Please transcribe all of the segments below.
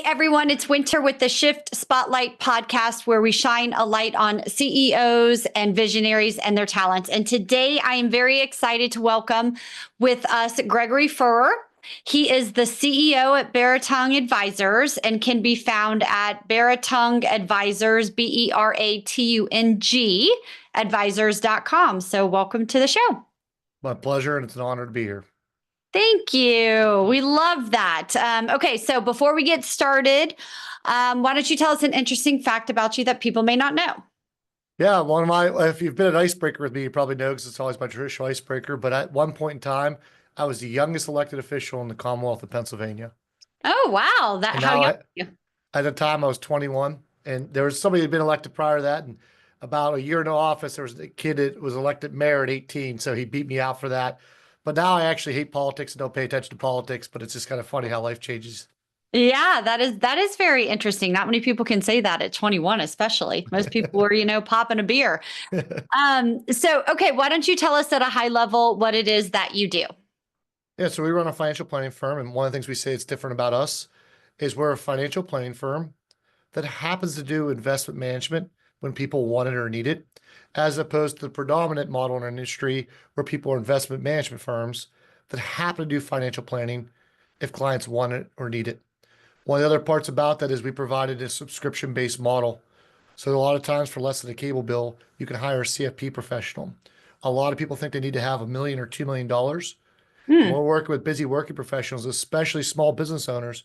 everyone. It's Winter with the Shift Spotlight podcast, where we shine a light on CEOs and visionaries and their talents. And today I am very excited to welcome with us Gregory Furer. He is the CEO at Beratung Advisors and can be found at Beratung Advisors, Beratung advisors.com. So welcome to the show. My pleasure, and it's an honor to be here. Thank you. We love that. Okay, so before we get started, why don't you tell us an interesting fact about you that people may not know? Yeah, if you've been an icebreaker with me, you probably know because it's always my traditional icebreaker. But at one point in time, I was the youngest elected official in the Commonwealth of Pennsylvania. Oh, wow. How young are you? At the time, I was 21, and there was somebody who had been elected prior to that. And about a year in office, there was a kid that was elected mayor at 18, so he beat me out for that. But now I actually hate politics and don't pay attention to politics, but it's just kind of funny how life changes. Yeah, that is very interesting. Not many people can say that at 21, especially. Most people were, popping a beer. Okay, why don't you tell us at a high level what it is that you do? Yeah, so we run a financial planning firm, and one of the things we say is different about us is we're a financial planning firm that happens to do investment management when people want it or need it, as opposed to the predominant model in our industry where people are investment management firms that happen to do financial planning if clients want it or need it. One of the other parts about that is we provided a subscription-based model. So a lot of times for less than a cable bill, you can hire a CFP professional. A lot of people think they need to have $1 million or $2 million. And we're working with busy working professionals, especially small business owners.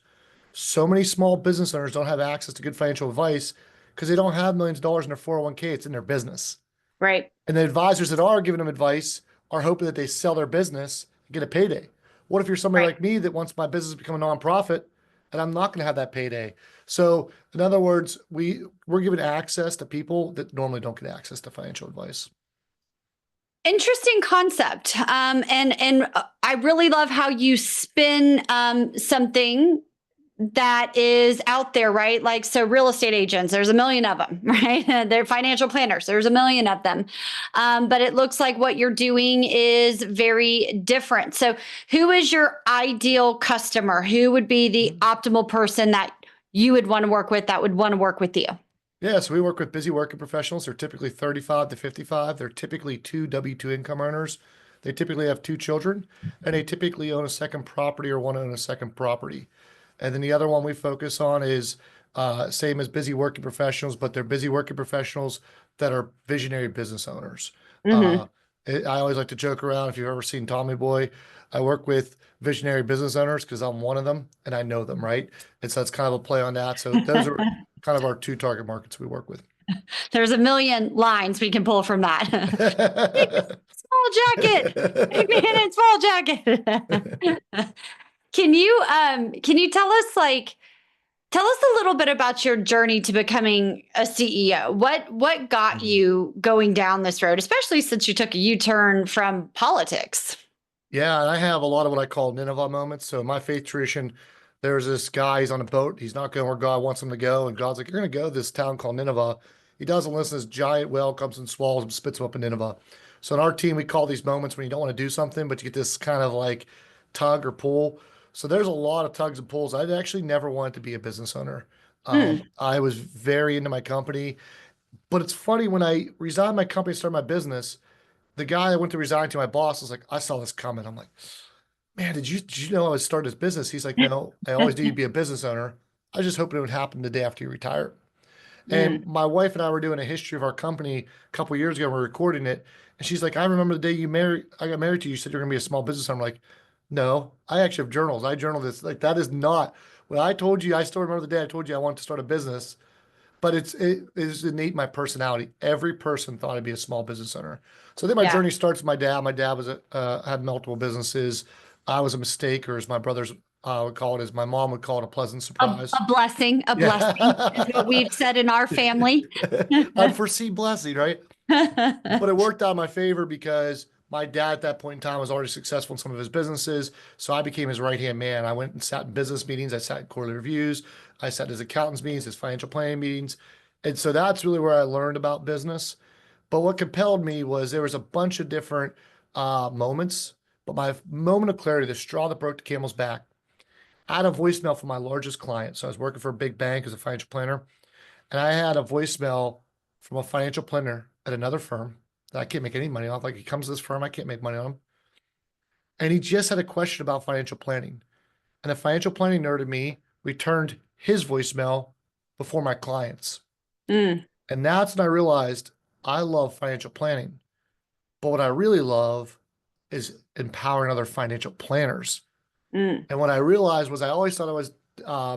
So many small business owners don't have access to good financial advice because they don't have millions of dollars in their 401k. It's in their business. Right. And the advisors that are giving them advice are hoping that they sell their business and get a payday. What if you're somebody like me that wants my business to become a nonprofit and I'm not going to have that payday? So in other words, we're giving access to people that normally don't get access to financial advice. Interesting concept. And I really love how you spin something that is out there, right? Like, so real estate agents, there's 1 million of them, right? They're financial planners, there's 1 million of them. But it looks like what you're doing is very different. So who is your ideal customer? Who would be the optimal person that you would want to work with, that would want to work with you? Yeah, so we work with busy working professionals. They're typically 35 to 55. They're typically 2 W-2 income earners. They typically have 2 children, and they typically own a second property or want to own a second property. And then the other one we focus on is same as busy working professionals, but they're busy working professionals that are visionary business owners. I always like to joke around, if you've ever seen Tommy Boy, I work with visionary business owners because I'm one of them and I know them, right? And so that's kind of a play on that. So those are kind of our 2 target markets we work with. There's 1 million lines we can pull from that. Small jacket, and small jacket. Can you tell us a little bit about your journey to becoming a CEO? What got you going down this road, especially since you took a U-turn from politics? Yeah, and I have a lot of what I call Nineveh moments. So in my faith tradition, there's this guy, he's on a boat. He's not going where God wants him to go. And God's like, you're going to go to this town called Nineveh. He doesn't listen. This giant whale comes and swallows him, spits him up in Nineveh. So in our team, we call these moments when you don't want to do something, but you get this kind of like tug or pull. So there's a lot of tugs and pulls. I actually never wanted to be a business owner. I was very into my company. But it's funny, when I resigned my company and started my business, the guy I went to resign to, my boss, was like, I saw this coming. I'm like, man, did you know I would start this business? He's like, no, I always knew you'd be a business owner. I was just hoping it would happen the day after you retire. And my wife and I were doing a history of our company a couple of years ago. We're recording it. And she's like, I remember the day I got married to you. You said you're going to be a small business owner. I'm like, no, I actually have journals. I journal this. Like, that is not what I told you. I still remember the day I told you I wanted to start a business. But it is innate in my personality. Every person thought I'd be a small business owner. So then my journey starts with my dad. My dad was had multiple businesses. I was a mistake, or as my brothers would call it, as my mom would call it, a pleasant surprise. A blessing is what we've said in our family. Unforeseen blessing, right? But it worked out in my favor because my dad at that point in time was already successful in some of his businesses. So I became his right-hand man. I went and sat in business meetings. I sat in quarterly reviews. I sat in his accountants meetings, his financial planning meetings. And so that's really where I learned about business. But what compelled me was there was a bunch of different moments. But my moment of clarity, the straw that broke the camel's back, I had a voicemail from my largest client. So I was working for a big bank as a financial planner, and I had a voicemail from a financial planner at another firm that I can't make any money off. Like, he comes to this firm, I can't make money on him. And he just had a question about financial planning. And the financial planning nerd in me returned his voicemail before my clients. Mm, And that's when I realized I love financial planning. But what I really love is empowering other financial planners. mm, And what I realized was I always thought I was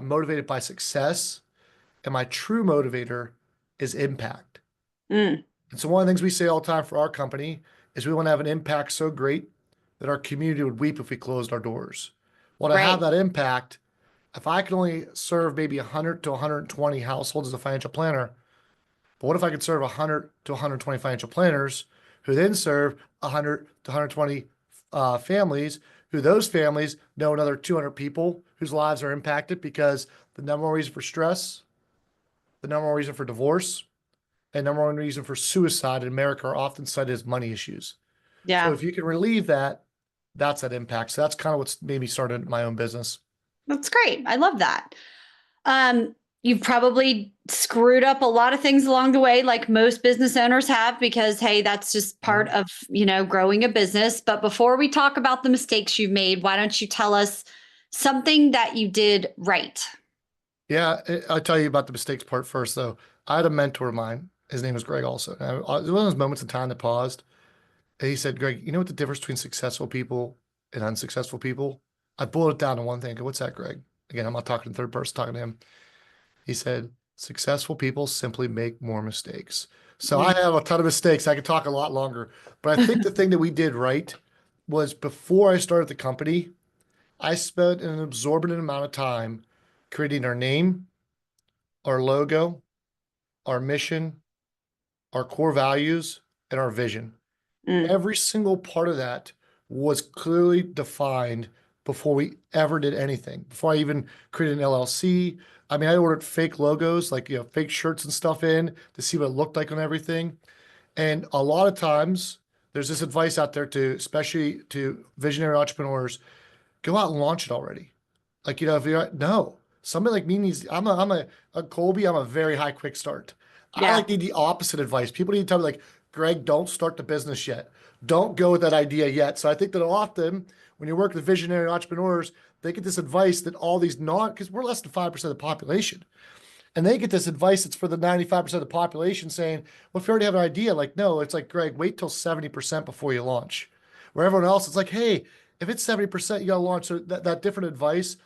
motivated by success, and my true motivator is impact. mm. And so one of the things we say all the time for our company is we want to have an impact so great that our community would weep if we closed our doors. Well, to have Right. that impact, if I could only serve maybe 100 to 120 households as a financial planner, but what if I could serve 100 to 120 financial planners who then serve 100 to 120 families, who those families know another 200 people whose lives are impacted because the number one reason for stress, the number one reason for divorce, and number one reason for suicide in America are often cited as money issues. So Yeah. if you can relieve that, that's that impact. So that's kind of what's made me start my own business. That's great. I love that. You've probably screwed up a lot of things along the way, like most business owners have, because hey, that's just part Mhm. of, growing a business. But before we talk about the mistakes you've made, why don't you tell us something that you did right? Yeah, I'll tell you about the mistakes part first, though. I had a mentor of mine. His name was Greg also. And it was one of those moments in time that paused. And he said, Greg, you know what the difference between successful people and unsuccessful people? I boiled it down to one thing. I go, what's that, Greg? Again, I'm not talking in third person, talking to him. He said, successful people simply make more mistakes. So I Mm. have a ton of mistakes. I could talk a lot longer. But I think the thing that we did right was before I started the company, I spent an absorbent amount of time creating our name, our logo, our mission, our core values, and our vision. Mm, Every single part of that was clearly defined before we ever did anything. Before I even created an LLC, I mean, I ordered fake logos, like, fake shirts and stuff in to see what it looked like on everything. And a lot of times, there's this advice out there to, especially to visionary entrepreneurs, go out and launch it already. Like, if you're no, somebody like me needs, a Colby, I'm a very high quick start. I yeah. like need the opposite advice. People need to tell me like, Greg, don't start the business yet. Don't go with that idea yet. So I think that often when you work with visionary entrepreneurs, they get this advice that all these non, because we're less than 5% of the population. And they get this advice that's for the 95% of the population saying, well, if you already have an idea, like, no, it's like, Greg, wait till 70% before you launch. Where everyone else, it's like, hey, if it's 70%, you got to launch. So that different advice.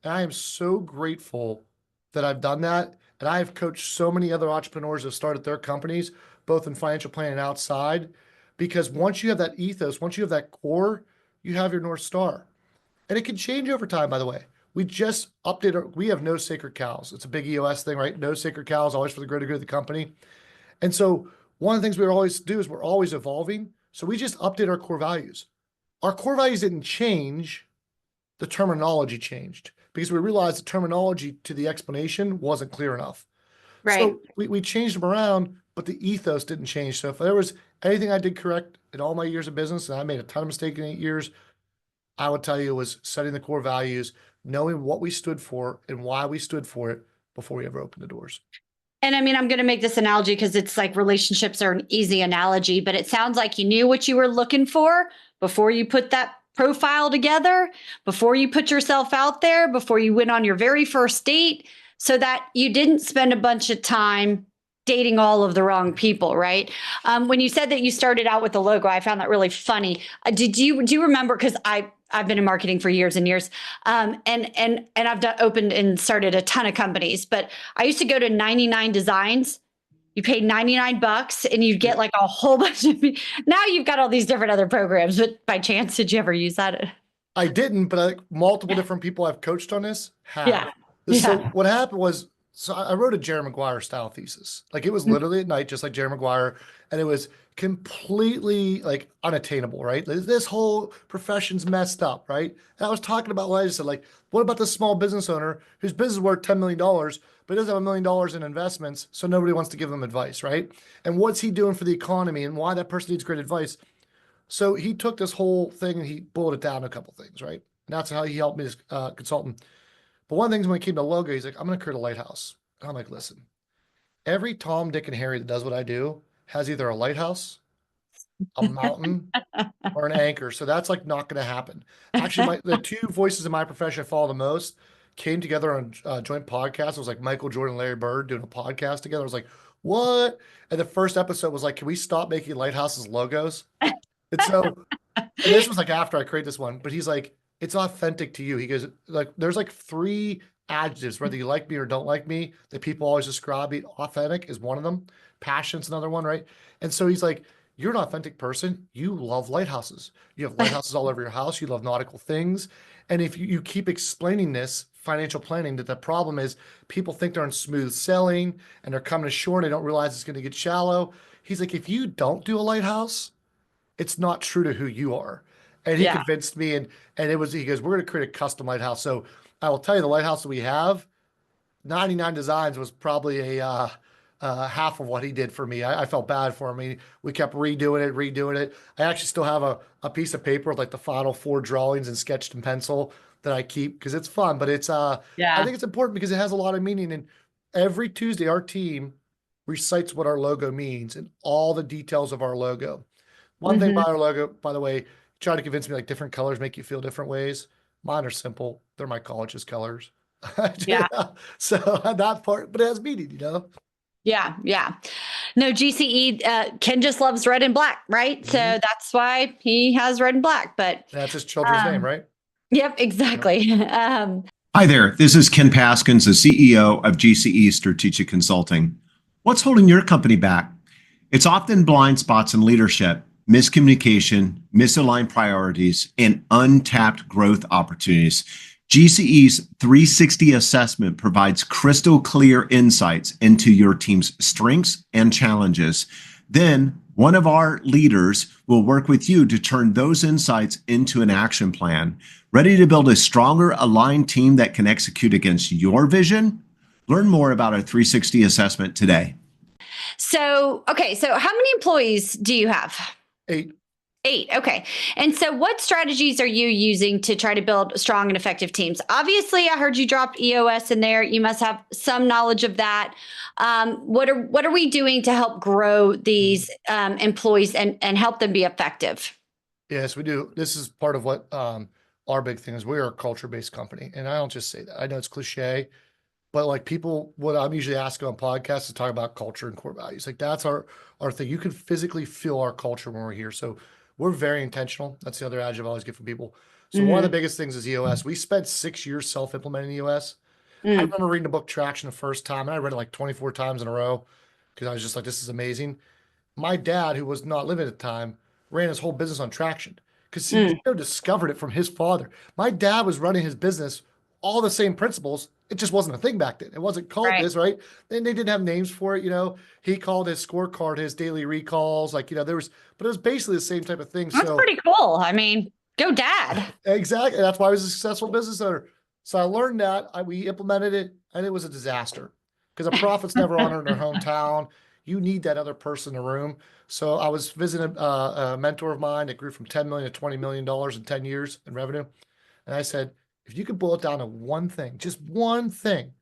And I am so grateful that I've done that. And I have coached so many other entrepreneurs that have started their companies, both in financial planning and outside. Because once you have that ethos, once you have that core, you have your North Star. And it can change over time, by the way. We just updated we have no sacred cows. It's a big EOS thing, right? No sacred cows, always for the greater good of the company. And so one of the things we always do is we're always evolving. So we just update our core values. Our core values didn't change, the terminology changed because we realized the terminology to the explanation wasn't clear enough. Right. So we changed them around, but the ethos didn't change. So if there was anything I did correct in all my years of business, and I made a ton of mistakes in 8 years, I would tell you was setting the core values, knowing what we stood for and why we stood for it before we ever opened the doors. And I mean, I'm going to make this analogy because it's like relationships are an easy analogy, but it sounds like you knew what you were looking for before you put that profile together, before you put yourself out there, before you went on your very first date, so that you didn't spend a bunch of time dating all of the wrong people, right? When you said that you started out with the logo, I found that really funny. Do you remember? Because I've been in marketing for years and years, and I've opened and started a ton of companies. But I used to go to 99 Designs. You paid $99 and you'd get Yep. like a whole bunch of. Now you've got all these different other programs. But by chance, did you ever use that? I didn't, but multiple different people I've coached on this have. Yeah, So yeah. what happened was, so I wrote a Jerry Maguire style thesis. Like, it was literally at night, just like Jerry Maguire, and it was completely like unattainable, right? This whole profession's messed up, right? And I was talking about what I just said, like, what about the small business owner whose business is worth $10 million, but he doesn't have $1 million in investments, so nobody wants to give them advice, right? And what's he doing for the economy and why that person needs great advice? So he took this whole thing and he boiled it down to a couple things, right? And that's how he helped me as consultant. But one of the things when it came to logo, he's like, I'm going to create a lighthouse. And I'm like, listen, every Tom, Dick, and Harry that does what I do has either a lighthouse, a mountain, or an anchor. So that's like not going to happen. Actually, the two voices in my profession I follow the most came together on a joint podcast. It was like Michael Jordan, and Larry Bird doing a podcast together. I was like, what? And the first episode was like, can we stop making lighthouses logos? And so, and this was like after I create this one, but he's like, it's authentic to you. He goes, like, there's like three adjectives, whether you like me or don't like me, that people always describe me. Authentic is one of them. Passion's another one, right? And so he's like, you're an authentic person. You love lighthouses. You have lighthouses all over your house. You love nautical things. And if you keep explaining this financial planning, that the problem is people think they're on smooth sailing and they're coming ashore and they don't realize it's going to get shallow. He's like, if you don't do a lighthouse, it's not true to who you are. And he Yeah. convinced me, and it was, he goes, we're going to create a custom lighthouse. So I will tell you, the lighthouse that we have, 99 Designs was probably half of what he did for me. I felt bad for him. We kept redoing it. I actually still have a piece of paper with like the final four drawings and sketched in pencil that I keep because it's fun. But I Yeah. think it's important because it has a lot of meaning. And every Tuesday, our team recites what our logo means and all the details of our logo. One thing Hmm. about our logo, by the way, try to convince me like different colors make you feel different ways. Mine are simple. They're my college's colors. Yeah. So that part, but it has meaning. Yeah. Yeah. No, GCE, Ken just loves red and black, right? So Mhm. that's why he has red and black. But That's his children's name, um, right? yep, Yep. exactly. Hi there, this is Ken Paskins, the CEO of GCE Strategic Consulting. What's holding your company back? It's often blind spots in leadership, miscommunication, misaligned priorities, and untapped growth opportunities. GCE's 360 assessment provides crystal clear insights into your team's strengths and challenges. Then, one of our leaders will work with you to turn those insights into an action plan. Ready to build a stronger, aligned team that can execute against your vision? Learn more about our 360 assessment today. Okay. So how many employees do you have? 8. 8. Okay. And so what strategies are you using to try to build strong and effective teams? Obviously, I heard you dropped EOS in there. You must have some knowledge of that. What are we doing to help grow these employees and help them be effective? Yes, we do. This is part of what our big thing is. We're a culture-based company. And I don't just say that. I know it's cliche, but like people, what I'm usually asking on podcasts is talk about culture and core values. Like that's our thing. You can physically feel our culture when we're here. So we're very intentional. That's the other adjective I always get from people. So one of the Mm-hmm. biggest things is EOS. We spent 6 years self-implementing EOS. I Mm, remember reading the book Traction the first time, and I read it like 24 times in a row because I was just like, this is amazing. My dad, who was not living at the time, ran his whole business on traction because he mm, discovered it from his father. My dad was running his business, all the same principles. It just wasn't a thing back then. It wasn't called right. this, right? And they didn't have names for it. He called his scorecard his daily recalls, but it was basically the same type of thing. That's So pretty cool. I mean, go dad. exactly, that's why I was a successful business owner. So I learned that we implemented it, and it was a disaster because a prophet's never honored in their hometown. You need that other person in the room. So I was visiting a mentor of mine that grew from 10 million to $20 million in 10 years in revenue. And I said, if you could boil it down to one thing, just one thing,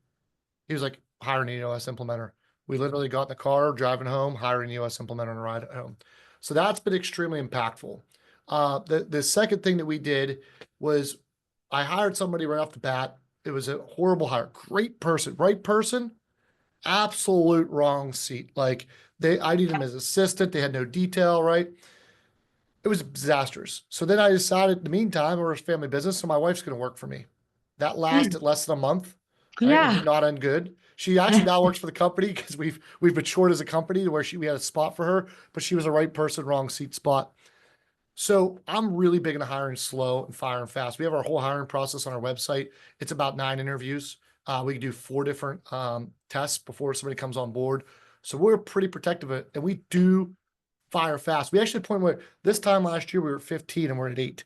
he was like, hire an EOS implementer. We literally got in the car, driving home, hiring an EOS implementer on a ride home. So that's been extremely impactful. The second thing that we did was I hired somebody right off the bat. It was a horrible hire. Great person, right person, absolute wrong seat. Like I needed him as assistant. They had no detail, right? It was disastrous. So then I decided in the meantime, we're a family business, so my wife's going to work for me. That Mm, lasted less than a month. Right. It yeah. did not end good. She actually now works for the company because we've matured as a company to where we had a spot for her, but she was the right person, wrong seat spot. So I'm really big into hiring slow and firing fast. We have our whole hiring process on our website. It's about 9 interviews. We can do 4 different tests before somebody comes on board. So we're pretty protective of it, and we do fire fast. We actually point where this time last year we were at 15 and we're at 8.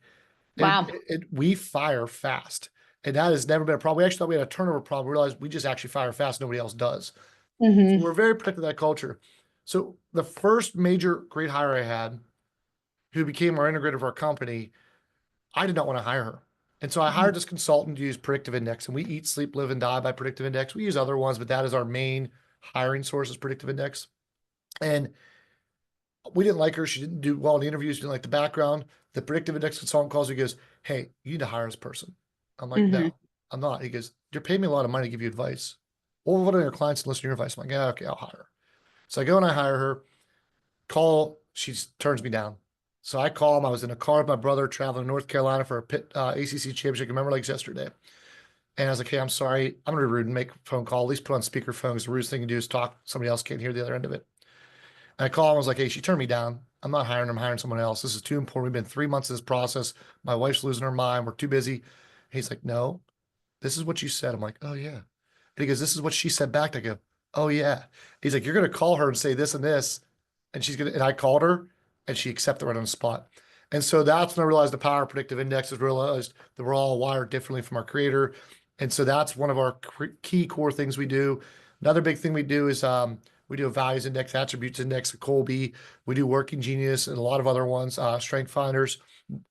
Wow. We fire fast, and that has never been a problem. We actually thought we had a turnover problem. We realized we just actually fire fast. Nobody else does. So Hmm. we're very protective of that culture. So the first major great hire I had, who became our integrator of our company, I did not want to hire her. And so I hired this consultant to use predictive index, and we eat, sleep, live, and die by predictive index. We use other ones, but that is our main hiring source is predictive index. And we didn't like her. She didn't do well in the interviews. Didn't like the background. The predictive index consultant calls me, goes, "Hey, you need to hire this person." I'm like, Mm-hmm. "No, I'm not." He goes, "You're paying me a lot of money to give you advice. Well, what are your clients and listen to your advice?" I'm like, "Yeah, okay, I'll hire her." So I go and I hire her. Call, she turns me down. So I call him. I was in a car with my brother traveling to North Carolina for a ACC championship. I remember like yesterday. And I was like, "Hey, I'm sorry. I'm gonna be rude and make a phone call. At least put on speakerphone. Because the rudest thing to do is talk. Somebody else can't hear the other end of it." And I called him. I was like, "Hey, she turned me down. I'm not hiring her. I'm hiring someone else. This is too important. We've been 3 months in this process. My wife's losing her mind. We're too busy." And he's like, "No, this is what you said." I'm like, "Oh yeah." And he goes, "This is what she said back." I go, "Oh yeah." He's like, "You're gonna call her and say this and this, and she's gonna." And I called her, and she accepted right on the spot. And so that's when I realized the power of predictive indexes. Realized that we're all wired differently from our creator, and so that's one of our key core things we do. Another big thing we do is we do a values index, attributes index, a Colby. We do Working Genius and a lot of other ones, Strength Finders,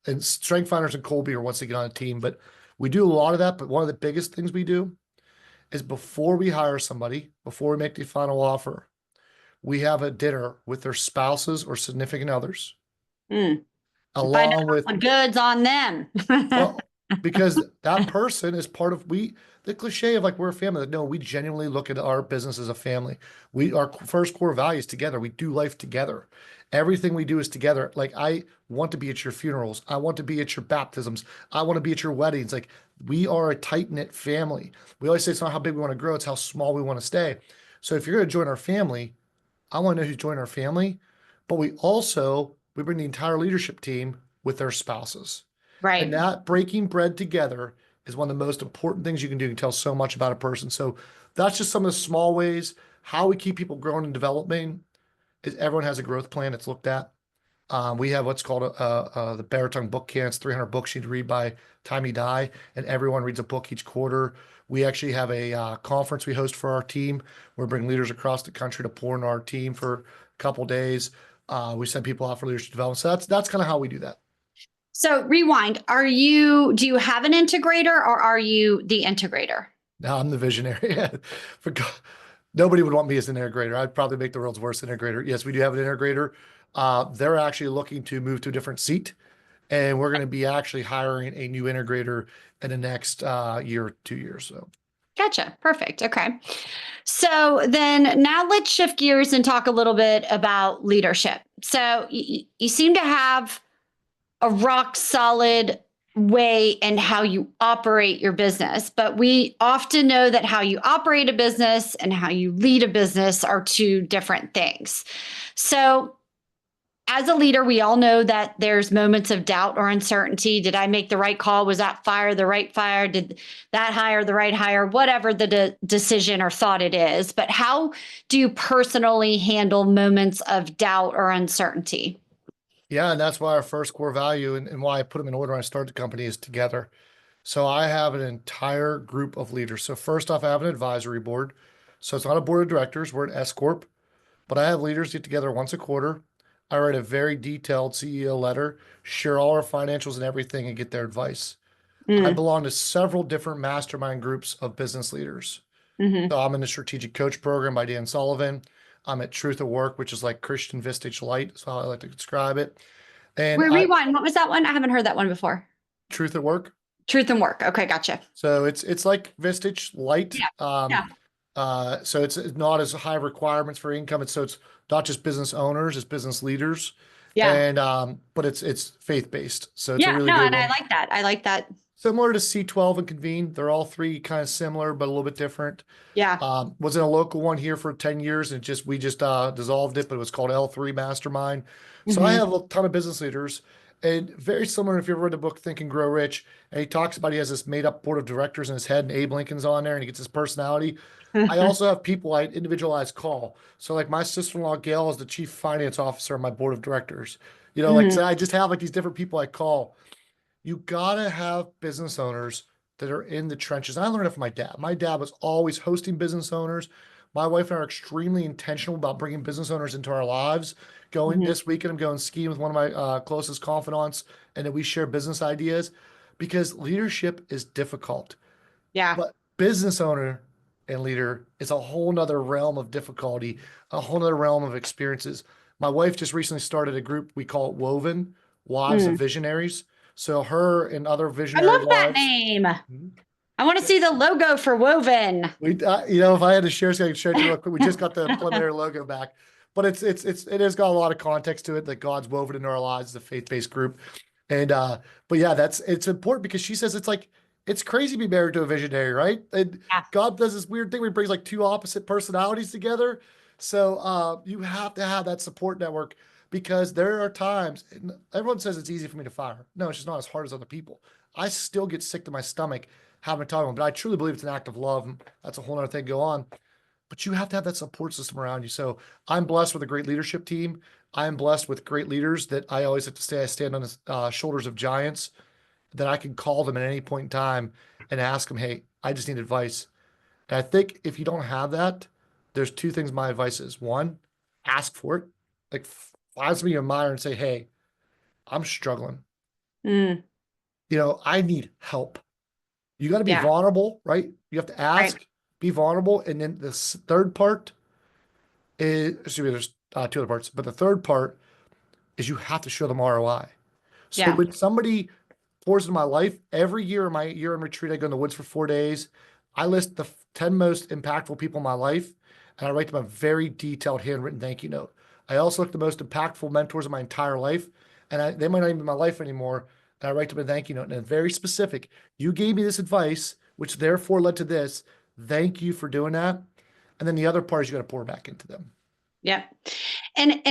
and Strength Finders and Colby are once they get on a team. But we do a lot of that. But one of the biggest things we do is before we hire somebody, before we make the final offer, we have a dinner with their spouses or significant others, Mm. Find along out with, what goods on them. well, because that person is part of the cliche of like we're a family. Like, no, we genuinely look at our business as a family. Our first core values together. We do life together. Everything we do is together. Like I want to be at your funerals. I want to be at your baptisms. I want to be at your weddings. Like we are a tight knit family. We always say it's not how big we want to grow, it's how small we want to stay. So if you're going to join our family, I want to know who's joining our family. But we bring the entire leadership team with their spouses. And Right. that breaking bread together is one of the most important things you can do. You can tell so much about a person. So that's just some of the small ways. How we keep people growing and developing is everyone has a growth plan that's looked at. We have what's called the Beratung Book Can. It's 300 books you need to read by time you die, and everyone reads a book each quarter. We actually have a conference we host for our team. We bring leaders across the country to pour into our team for a couple days. We send people out for leadership development. So that's kind of how we do that. So rewind. Do you have an integrator or are you the integrator? Now I'm the visionary. Nobody would want me as an integrator. I'd probably make the world's worst integrator. Yes, we do have an integrator. They're actually looking to move to a different seat, and we're going to be actually hiring a new integrator in the next year or 2 years. So, Gotcha. Perfect. Okay. So then now let's shift gears and talk a little bit about leadership. So you seem to have a rock solid way in how you operate your business, but we often know that how you operate a business and how you lead a business are two different things. So as a leader, we all know that there's moments of doubt or uncertainty. Did I make the right call? Was that fire the right fire? Did that hire the right hire? Whatever the decision or thought it is. But how do you personally handle moments of doubt or uncertainty? yeah, and that's why our first core value and why I put them in order when I started the company is together. So I have an entire group of leaders. So first off, I have an advisory board. So it's not a board of directors. We're an S corp. But I have leaders get together once a quarter. I write a very detailed CEO letter, share all our financials and everything, and get their advice. I Mm, belong to several different mastermind groups of business leaders. hmm So I'm in the Strategic Coach Program by Dan Sullivan. I'm at Truth at Work, which is like Christian Vistage Light. That's how I like to describe it. And Wait, rewind. What was that one? I haven't heard that one before. Truth at Work. Truth and work. Okay, gotcha. So it's like Vistage Light. Yeah, yeah, So it's not as high requirements for income. It's not just business owners, it's business leaders. yeah, And but it's faith-based. So it's a yeah. really No, good and I one. like that. I like that. Similar to C12 and Convene. They're all three kind of similar, but a little bit different. Yeah. Was in a local one here for 10 years and we just dissolved it, but it was called L3 Mastermind. So I hmm have a ton of business leaders and very similar. If you ever read the book Think and Grow Rich, and he talks about he has this made up board of directors in his head and Abe Lincoln's on there and he gets his personality. I also have people I individualize call. So like my sister-in-law Gail is the chief finance officer on my board of directors. So I just have like these different people I call. You gotta have business owners that are in the trenches. I learned it from my dad. My dad was always hosting business owners. My wife and I are extremely intentional about bringing business owners into our lives. Going hmm this weekend, I'm going skiing with one of my closest confidants, and then we share business ideas because leadership is difficult. Yeah. But business owner and leader is a whole nother realm of difficulty, a whole nother realm of experiences. My wife just recently started a group, we call it Woven, Wives of Mm. Visionaries. So her and other I visionary love that wives. name. Mhm. I want to see the logo for Woven. We, if I had to share, so I could share it to you real quick. We just got the preliminary logo back, but it has got a lot of context to it that God's woven into our lives, the faith-based group. And but yeah, it's important because she says it's crazy to be married to a visionary, right? And Yeah. God does this weird thing where he brings like two opposite personalities together. So you have to have that support network because there are times, and everyone says it's easy for me to fire. No, it's just not as hard as other people. I still get sick to my stomach having a time, but I truly believe it's an act of love. That's a whole other thing go on. But you have to have that support system around you. So I'm blessed with a great leadership team. I am blessed with great leaders that I always have to say I stand on the shoulders of giants that I can call them at any point in time and ask them, hey, I just need advice. And I think if you don't have that, there's two things my advice is. One, ask for it. Like find somebody in your mind and say, hey, I'm struggling. Mm. I need help. You got to be Yeah. vulnerable, right? You have to Right. ask, be vulnerable. And then the third part is, excuse me, there's two other parts, but the third part is you have to show them ROI. So Yeah. when somebody pours into my life, every year in my year in retreat, I go in the woods for 4 days. I list the 10 most impactful people in my life, and I write them a very detailed handwritten thank you note. I also look at the most impactful mentors of my entire life, and they might not even be in my life anymore. And I write them a thank you note, and it's very specific. You gave me this advice, which therefore led to this. Thank you for doing that. And then the other part is you got to pour back into them. Yeah. And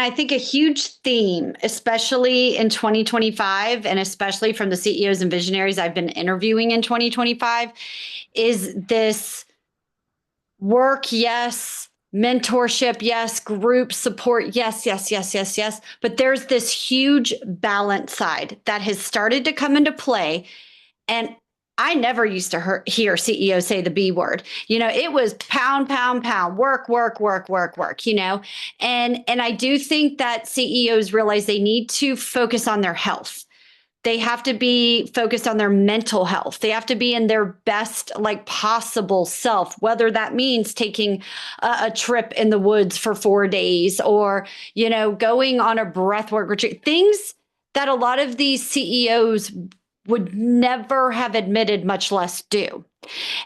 I think a huge theme, especially in 2025, and especially from the CEOs and visionaries I've been interviewing in 2025, is this work, yes, mentorship, yes, group support, yes, yes, yes, yes, yes. But there's this huge balance side that has started to come into play. And I never used to hear CEOs say the B word. It was pound, pound, pound, work, work, work, work, work, And I do think that CEOs realize they need to focus on their health. They have to be focused on their mental health. They have to be in their best, possible self, whether that means taking a trip in the woods for 4 days or, going on a breathwork retreat, things that a lot of these CEOs would never have admitted, much less do.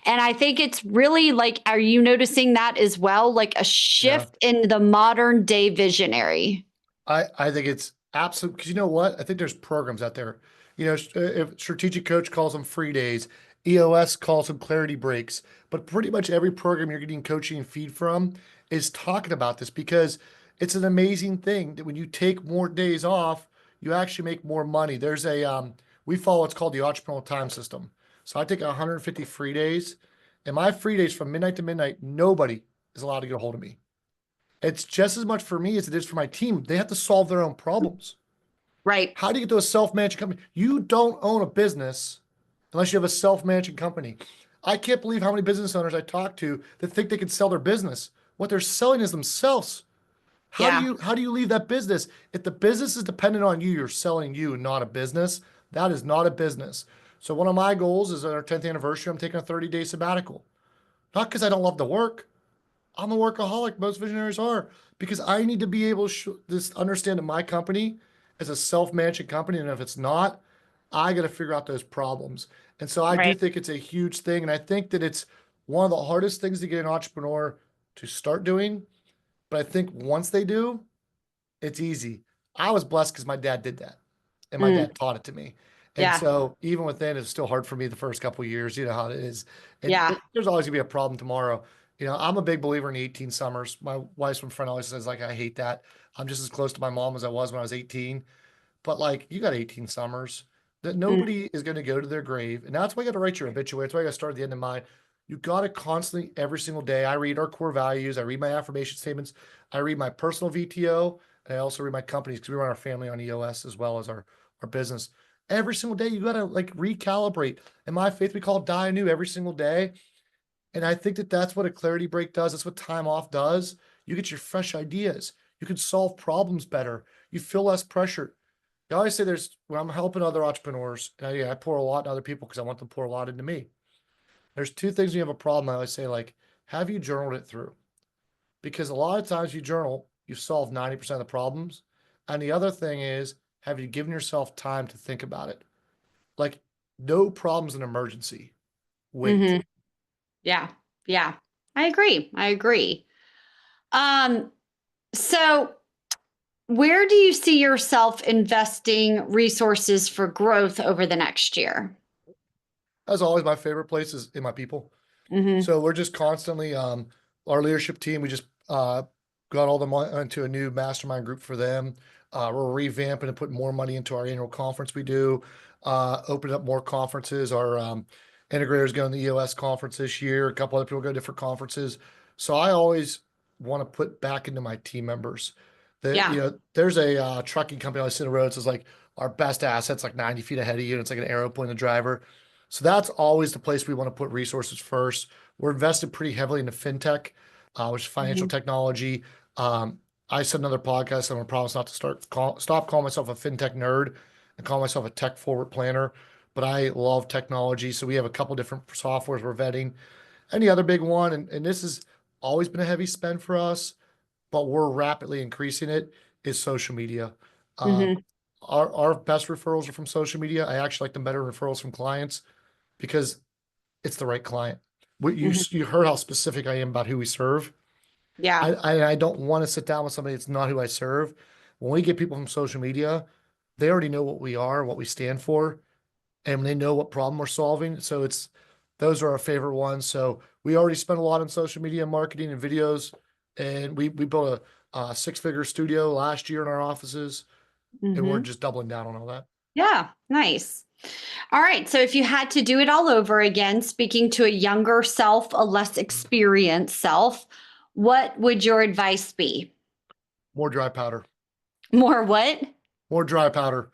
And I think it's really are you noticing that as well? Like a Yeah. shift in the modern day visionary? I think it's absolute because you know what? I think there's programs out there. If strategic coach calls them free days, EOS calls them clarity breaks, but pretty much every program you're getting coaching and feed from is talking about this because it's an amazing thing that when you take more days off, you actually make more money. There's we follow what's called the entrepreneurial time system. So I take 150 free days, and my free days from midnight to midnight, nobody is allowed to get a hold of me. It's just as much for me as it is for my team. They have to solve their own problems. Right. How do you get to a self-managing company? You don't own a business unless you have a self-managing company. I can't believe how many business owners I talk to that think they can sell their business. What they're selling is themselves. How do Yeah. you leave that business? If the business is dependent on you, you're selling you, not a business. That is not a business. So one of my goals is on our 10th anniversary, I'm taking a 30-day sabbatical. Not because I don't love the work. I'm a workaholic. Most visionaries are because I need to be able to understand that my company is a self-managing company, and if it's not, I got to figure out those problems. And so I do Right. think it's a huge thing, and I think that it's one of the hardest things to get an entrepreneur to start doing. But I think once they do, it's easy. I was blessed because my dad did that, and my Mm. dad taught it to me. And Yeah. so even within, it's still hard for me the first couple of years. You know how it is, and Yeah. there's always gonna be a problem tomorrow. I'm a big believer in the 18 summers. My wife's from friend always says I hate that. I'm just as close to my mom as I was when I was 18. But you got 18 summers that Mm. nobody is going to go to their grave. And that's why you got to write your obituary. That's why you got to start at the end of mine. You got to constantly, every single day, I read our core values. I read my affirmation statements. I read my personal VTO. And I also read my companies because we run our family on EOS as well as our business. Every single day, you got to recalibrate. In my faith, we call it die anew every single day. And I think that that's what a clarity break does. That's what time off does. You get your fresh ideas. You can solve problems better. You feel less pressure. I always say when I'm helping other entrepreneurs, and I pour a lot into other people because I want them to pour a lot into me. There's two things when you have a problem. I always say, like, have you journaled it through? Because a lot of times you journal, you solve 90% of the problems. And the other thing is, have you given yourself time to think about it? Like, no problem's an emergency. Wait. Hmm. Yeah. Yeah. I agree. I agree. Um, so where do you see yourself investing resources for growth over the next year? As always, my favorite place is in my people. Hmm. So we're just constantly, our leadership team, we just got all the money into a new mastermind group for them. We're revamping and putting more money into our annual conference we do, opening up more conferences. Our integrators going to the EOS conference this year. A couple other people go to different conferences. So I always want to put back into my team members. Yeah. There's a trucking company on the side of the road. It's like our best asset's like 90 feet ahead of you, and it's like an arrow pointing the driver. So that's always the place we want to put resources first. We're invested pretty heavily into fintech, which is financial Mhm. technology. I said another podcast. I'm gonna promise not to stop calling myself a fintech nerd and call myself a tech forward planner. But I love technology, so we have a couple different softwares we're vetting. And the other big one, and this has always been a heavy spend for us, but we're rapidly increasing it, is social media. Uh, Mhm. our best referrals are from social media. I actually like the better referrals from clients because it's the right client. What you Mhm. you heard how specific I am about who we serve. Yeah. I don't want to sit down with somebody that's not who I serve. When we get people from social media, they already know what we are, what we stand for, and they know what problem we're solving. So those are our favorite ones. So we already spent a lot on social media marketing and videos, and we built a six-figure studio last year in our offices, and we're Mhm. just doubling down on all that. Yeah. Nice. All right. So if you had to do it all over again, speaking to a younger self, a less experienced self, what would your advice be? More dry powder. More what? More dry powder.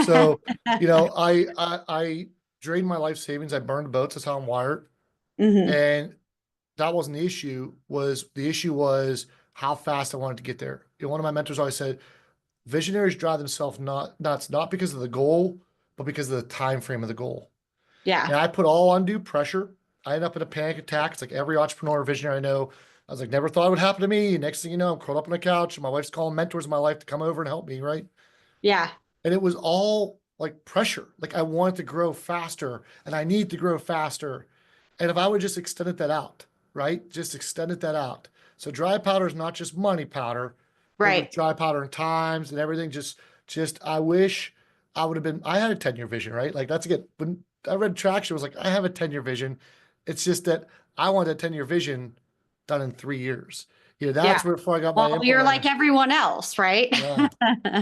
So, I drained my life savings. I burned boats. That's how I'm wired. Hmm. And that wasn't the issue. The issue was how fast I wanted to get there. One of my mentors always said, visionaries drive themselves not nuts, not because of the goal, but because of the time frame of the goal. Yeah. And I put all undue pressure. I ended up in a panic attack. It's like every entrepreneur or visionary I know. I was like, never thought it would happen to me. Next thing you know, I'm curled up on the couch and my wife's calling mentors in my life to come over and help me, right? Yeah. And it was all like pressure. Like I wanted to grow faster and I need to grow faster. And if I would just extended that out, right? Just extended that out. So dry powder is not just money powder. It was Right. dry powder in times and everything. Just I wish I would have been, I had a 10-year vision, right? Like that's good. When I read Traction, it was like, I have a 10-year vision. It's just that I want a 10-year vision done in 3 years. Yeah. That's where before I got my Well, you're implementer. like everyone else, right? Yeah.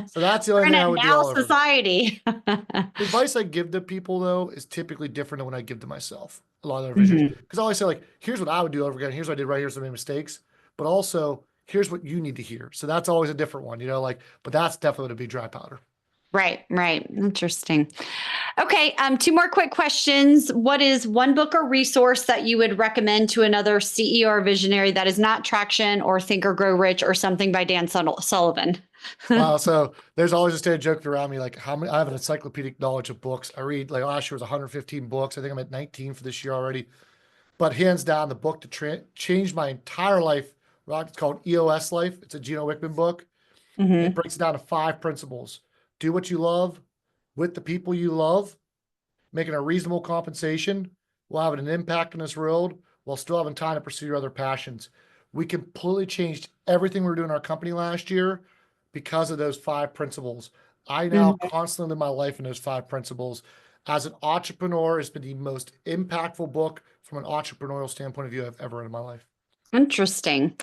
So that's the We're only in thing a I would do now all over. society. The advice I give to people though is typically different than when I give to myself. A lot of their visions, Mhm. because I always say like, here's what I would do over again. Here's what I did right. Here's some of my mistakes, but also here's what you need to hear. So that's always a different one, like. But that's definitely to be dry powder. Right, right. Interesting. Okay, two more quick questions. What is one book or resource that you would recommend to another CEO or visionary that is not Traction or Think or Grow Rich or something by Dan Sullivan? Wow. So there's always a stage joke around me like how many. I have an encyclopedic knowledge of books. I read like last year was 115 books. I think I'm at 19 for this year already. But hands down, the book to change my entire life. Rock. It's called EOS Life. It's a Gino Wickman book. It Hmm. breaks it down to 5 principles. Do what you love with the people you love, making a reasonable compensation while having an impact on this world while still having time to pursue your other passions. We completely changed everything we were doing in our company last year because of those 5 principles. I now Hmm. constantly live my life in those 5 principles. As an entrepreneur, it's been the most impactful book from an entrepreneurial standpoint of view I've ever read in my life. Interesting.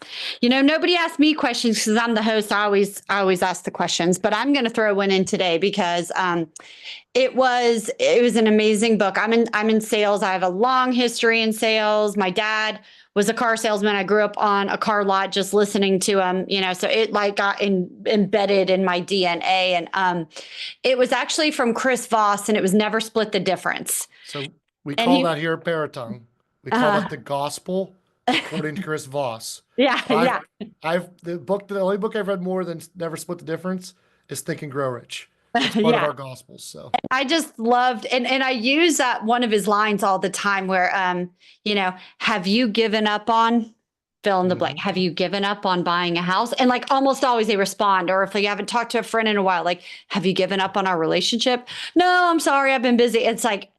Nobody asked me questions because I'm the host. I always ask the questions, but I'm going to throw one in today because it was an amazing book. I'm in sales. I have a long history in sales. My dad was a car salesman. I grew up on a car lot just listening to him, so it like got embedded in my DNA. And it was actually from Chris Voss, and it was Never Split the Difference. So we And call he that here at Beratung. We call uh that the gospel according to Chris Voss. yeah, I've yeah. the only book I've read more than Never Split the Difference is Think and Grow Rich. It's part of Yeah. our gospel. So I just loved, and I use one of his lines all the time where, have you given up on fill in the blank? mhm. Have you given up on buying a house? And like almost always they respond, or if you haven't talked to a friend in a while, like, have you given up on our relationship? No, I'm sorry, I've been busy. It's like,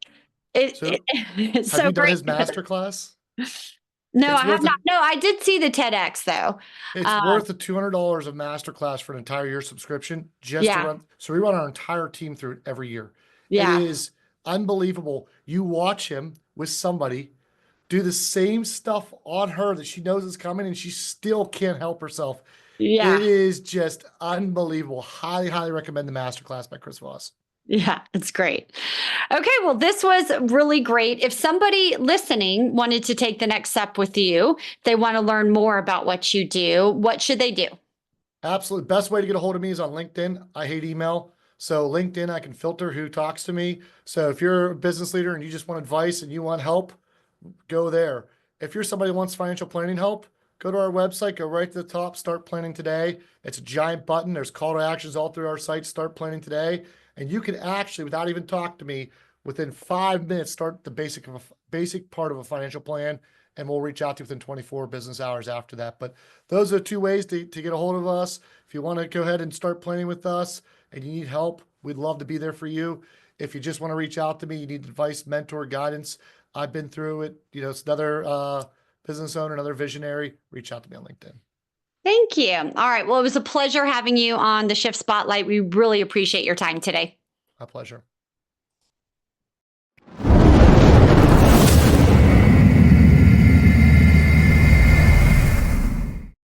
So it's have so you done great. his masterclass? No, It's I have worth it. not. No, I did see the TEDx though. It's Um, worth the $200 of masterclass for an entire year subscription just to yeah, run. So we run our entire team through it every year. It yeah, is unbelievable. You watch him with somebody do the same stuff on her that she knows is coming and she still can't help herself. It yeah. is just unbelievable. Highly, highly recommend the masterclass by Chris Voss. Yeah, it's great. Okay, well, this was really great. If somebody listening wanted to take the next step with you, they want to learn more about what you do, what should they do? Absolutely. Best way to get a hold of me is on LinkedIn. I hate email. So LinkedIn, I can filter who talks to me. So if you're a business leader and you just want advice and you want help, go there. If you're somebody who wants financial planning help, go to our website, go right to the top, start planning today. It's a giant button. There's call to actions all through our site, start planning today. And you can actually, without even talking to me, within 5 minutes, start the basic part of a financial plan. And we'll reach out to you within 24 business hours after that. But those are 2 ways to get a hold of us. If you want to go ahead and start planning with us and you need help, we'd love to be there for you. If you just want to reach out to me, you need advice, mentor, guidance, I've been through it. It's another business owner, another visionary. Reach out to me on LinkedIn. Thank you. All right. Well, it was a pleasure having you on the Shift Spotlight. We really appreciate your time today. My pleasure.